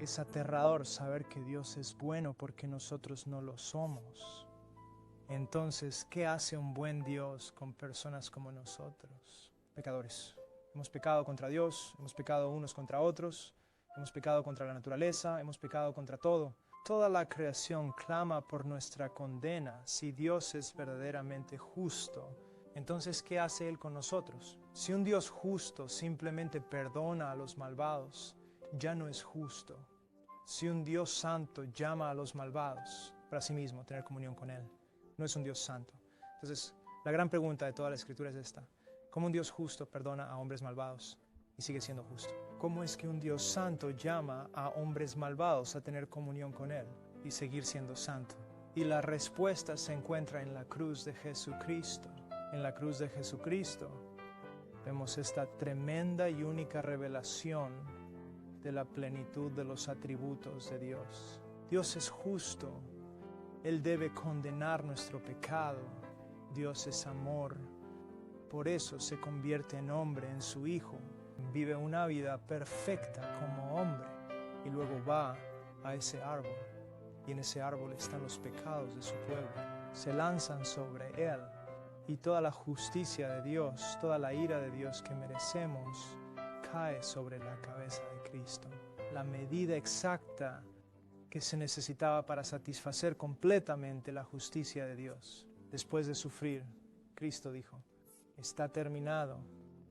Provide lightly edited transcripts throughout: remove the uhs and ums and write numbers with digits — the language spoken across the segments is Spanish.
Es aterrador saber que Dios es bueno porque nosotros no lo somos. Entonces, ¿qué hace un buen Dios con personas como nosotros? Pecadores. Hemos pecado contra Dios, hemos pecado unos contra otros, hemos pecado contra la naturaleza, hemos pecado contra todo. Toda la creación clama por nuestra condena. Si Dios es verdaderamente justo, entonces, ¿qué hace Él con nosotros? Si un Dios justo simplemente perdona a los malvados, ya no es justo. Si un Dios santo llama a los malvados para sí mismo, tener comunión con Él, no es un Dios santo. Entonces, la gran pregunta de toda la Escritura es esta: ¿cómo un Dios justo perdona a hombres malvados y sigue siendo justo? ¿Cómo es que un Dios santo llama a hombres malvados a tener comunión con Él y seguir siendo santo? Y la respuesta se encuentra en la cruz de Jesucristo. En la cruz de Jesucristo vemos esta tremenda y única revelación de la plenitud de los atributos de Dios. Dios es justo. Él debe condenar nuestro pecado. Dios es amor. Por eso se convierte en hombre en su Hijo. Vive una vida perfecta como hombre y luego va a ese árbol. Y en ese árbol están los pecados de su pueblo. Se lanzan sobre Él. Y toda la justicia de Dios, toda la ira de Dios que merecemos, cae sobre la cabeza de Cristo. La medida exacta que se necesitaba para satisfacer completamente la justicia de Dios. Después de sufrir, Cristo dijo: está terminado.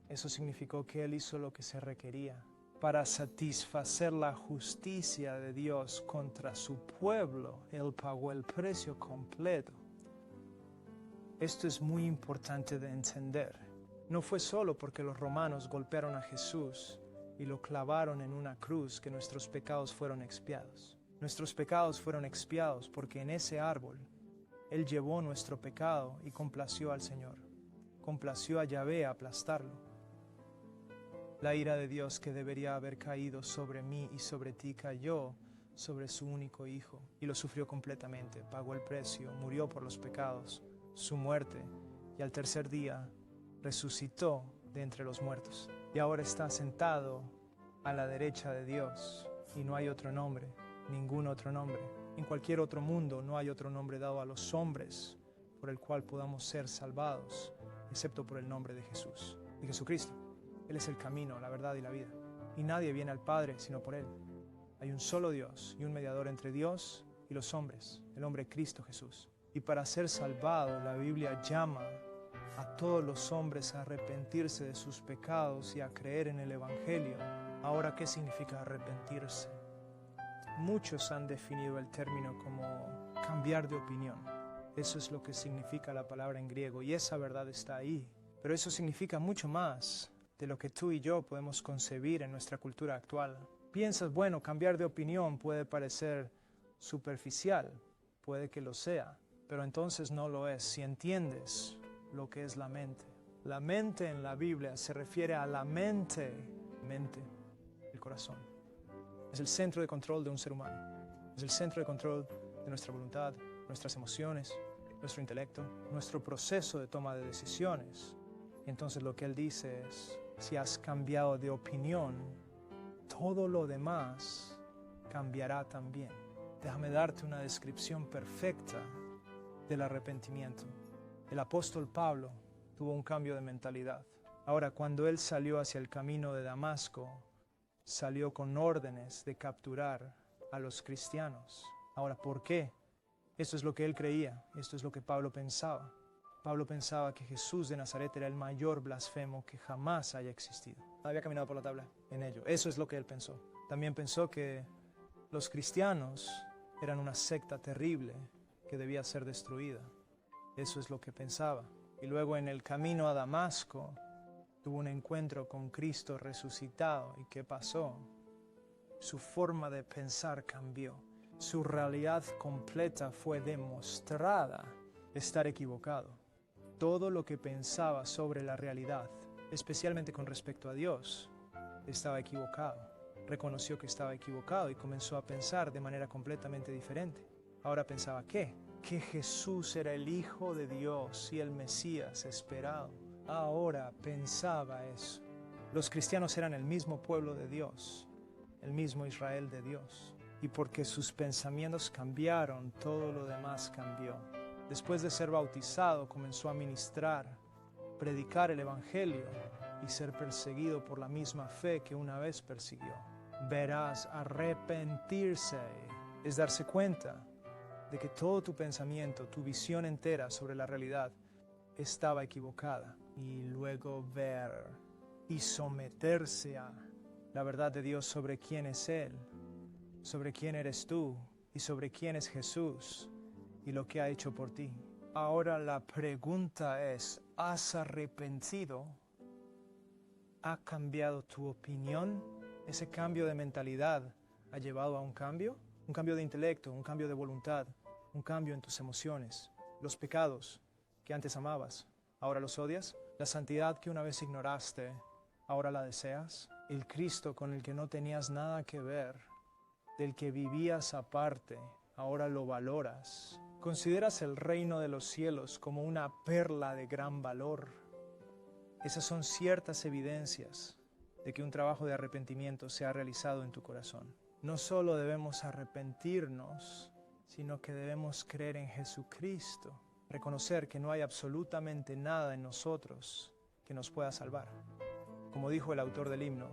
Eso significó que Él hizo lo que se requería para satisfacer la justicia de Dios contra su pueblo. Él pagó el precio completo. Esto es muy importante de entender. No fue solo porque los romanos golpearon a Jesús y lo clavaron en una cruz que nuestros pecados fueron expiados. Nuestros pecados fueron expiados porque en ese árbol Él llevó nuestro pecado y complació al Señor. Complació a Yahvé a aplastarlo. La ira de Dios que debería haber caído sobre mí y sobre ti cayó sobre su único Hijo y lo sufrió completamente. Pagó el precio, murió por los pecados, su muerte, y al tercer día resucitó de entre los muertos. Y ahora está sentado a la derecha de Dios, y no hay otro nombre, ningún otro nombre. En cualquier otro mundo no hay otro nombre dado a los hombres por el cual podamos ser salvados, excepto por el nombre de Jesús, de Jesucristo. Él es el camino, la verdad y la vida. Y nadie viene al Padre sino por Él. Hay un solo Dios y un mediador entre Dios y los hombres, el hombre Cristo Jesús. Y para ser salvado, la Biblia llama a todos los hombres a arrepentirse de sus pecados y a creer en el Evangelio. Ahora, ¿qué significa arrepentirse? Muchos han definido el término como cambiar de opinión. Eso es lo que significa la palabra en griego, y esa verdad está ahí. Pero eso significa mucho más de lo que tú y yo podemos concebir en nuestra cultura actual. Piensas, bueno, cambiar de opinión puede parecer superficial, puede que lo sea, pero entonces no lo es si entiendes lo que es la mente. La mente en la Biblia se refiere a la mente, el corazón. Es el centro de control de un ser humano. Es el centro de control de nuestra voluntad, nuestras emociones, nuestro intelecto, nuestro proceso de toma de decisiones. Entonces lo que él dice es: si has cambiado de opinión, todo lo demás cambiará también. Déjame darte una descripción perfecta del arrepentimiento. El apóstol Pablo tuvo un cambio de mentalidad. Ahora, cuando él salió hacia el camino de Damasco, salió con órdenes de capturar a los cristianos. Ahora, ¿por qué? Esto es lo que él creía, esto es lo que Pablo pensaba. Pablo pensaba que Jesús de Nazaret era el mayor blasfemo que jamás haya existido. Había caminado por la tabla en ello. Eso es lo que él pensó. También pensó que los cristianos eran una secta terrible que debía ser destruida. Eso es lo que pensaba. Y luego en el camino a Damasco tuvo un encuentro con Cristo resucitado. ¿Y qué pasó? Su forma de pensar cambió. Su realidad completa fue demostrada estar equivocado. Todo lo que pensaba sobre la realidad, especialmente con respecto a Dios, estaba equivocado. Reconoció que estaba equivocado y comenzó a pensar de manera completamente diferente. Ahora pensaba que Jesús era el Hijo de Dios y el Mesías esperado. Ahora pensaba eso. Los cristianos eran el mismo pueblo de Dios. el mismo Israel de Dios. Y porque sus pensamientos cambiaron, todo lo demás cambió. Después de ser bautizado, comenzó a ministrar, predicar el Evangelio y ser perseguido por la misma fe que una vez persiguió. Verás, arrepentirse es darse cuenta de que todo tu pensamiento, tu visión entera sobre la realidad estaba equivocada. Y luego ver y someterse a la verdad de Dios sobre quién es Él, sobre quién eres tú y sobre quién es Jesús y lo que ha hecho por ti. Ahora la pregunta es, ¿has arrepentido? ¿Ha cambiado tu opinión? ¿Ese cambio de mentalidad ha llevado a un cambio? Un cambio de intelecto, un cambio de voluntad, un cambio en tus emociones. Los pecados que antes amabas, ahora los odias. La santidad que una vez ignoraste, ahora la deseas. El Cristo con el que no tenías nada que ver, del que vivías aparte, ahora lo valoras. Consideras el reino de los cielos como una perla de gran valor. Esas son ciertas evidencias de que un trabajo de arrepentimiento se ha realizado en tu corazón. No solo debemos arrepentirnos, sino que debemos creer en Jesucristo, reconocer que no hay absolutamente nada en nosotros que nos pueda salvar. Como dijo el autor del himno,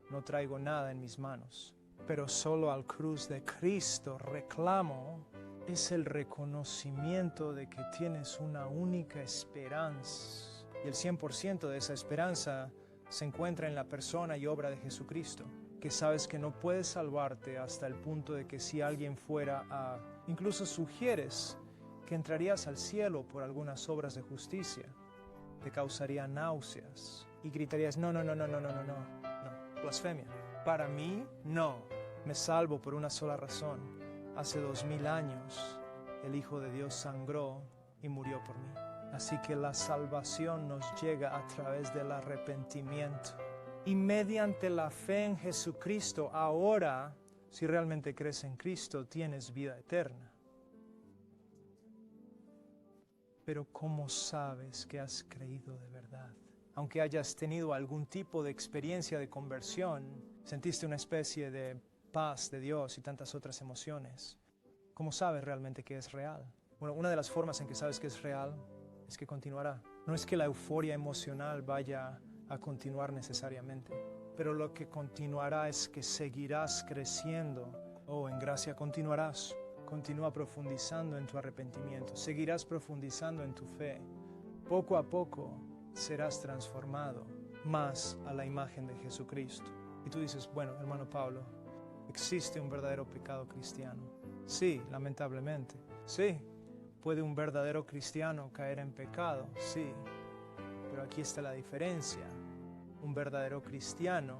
no traigo nada en mis manos, pero solo al cruz de Cristo reclamo. Es el reconocimiento de que tienes una única esperanza. Y el 100% de esa esperanza se encuentra en la persona y obra de Jesucristo, que sabes que no puedes salvarte hasta el punto de que si alguien fuera a... Incluso sugieres que entrarías al cielo por algunas obras de justicia. Te causaría náuseas y gritarías, no, blasfemia. Para mí, no. Me salvo por una sola razón. Hace 2000 años, el Hijo de Dios sangró y murió por mí. Así que la salvación nos llega a través del arrepentimiento. Y mediante la fe en Jesucristo, ahora, si realmente crees en Cristo, tienes vida eterna. Pero ¿cómo sabes que has creído de verdad? Aunque hayas tenido algún tipo de experiencia de conversión, sentiste una especie de paz de Dios y tantas otras emociones. ¿Cómo sabes realmente que es real? Bueno, una de las formas en que sabes que es real es que continuará. No es que la euforia emocional vaya a continuar necesariamente, pero lo que continuará es que seguirás creciendo. En gracia continuarás. Continúa profundizando en tu arrepentimiento. Seguirás profundizando en tu fe. Poco a poco serás transformado más a la imagen de Jesucristo. Y tú dices, bueno, hermano Pablo, ¿existe un verdadero pecado cristiano? Sí, lamentablemente. Sí, ¿puede un verdadero cristiano caer en pecado? Sí, pero aquí está la diferencia. Un verdadero cristiano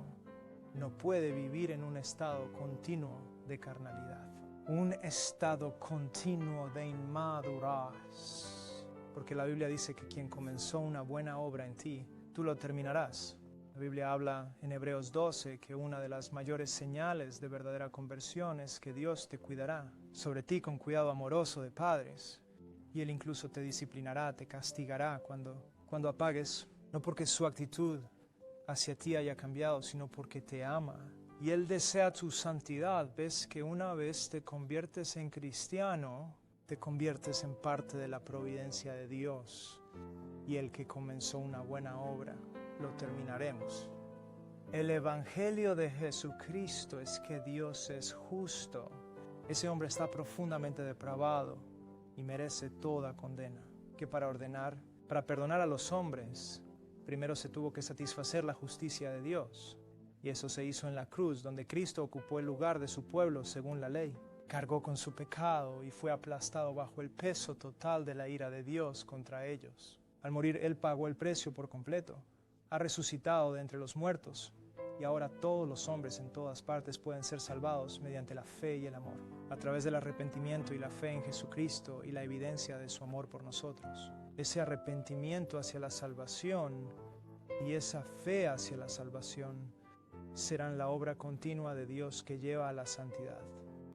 no puede vivir en un estado continuo de carnalidad. Un estado continuo de inmadurez. Porque la Biblia dice que quien comenzó una buena obra en ti, tú lo terminarás. La Biblia habla en Hebreos 12 que una de las mayores señales de verdadera conversión es que Dios te cuidará sobre ti con cuidado amoroso de padres. Y Él incluso te disciplinará, te castigará cuando apagues, no porque su actitud hacia ti haya cambiado, sino porque te ama. Y Él desea tu santidad. Ves que una vez te conviertes en cristiano, te conviertes en parte de la providencia de Dios. Y el que comenzó una buena obra, lo terminaremos. El Evangelio de Jesucristo es que Dios es justo. Ese hombre está profundamente depravado y merece toda condena. Que para perdonar a los hombres, primero se tuvo que satisfacer la justicia de Dios. Y eso se hizo en la cruz, donde Cristo ocupó el lugar de su pueblo según la ley. Cargó con su pecado y fue aplastado bajo el peso total de la ira de Dios contra ellos. Al morir, Él pagó el precio por completo. Ha resucitado de entre los muertos. Y ahora todos los hombres en todas partes pueden ser salvados mediante la fe y el amor. A través del arrepentimiento y la fe en Jesucristo y la evidencia de su amor por nosotros. Ese arrepentimiento hacia la salvación y esa fe hacia la salvación serán la obra continua de Dios que lleva a la santidad.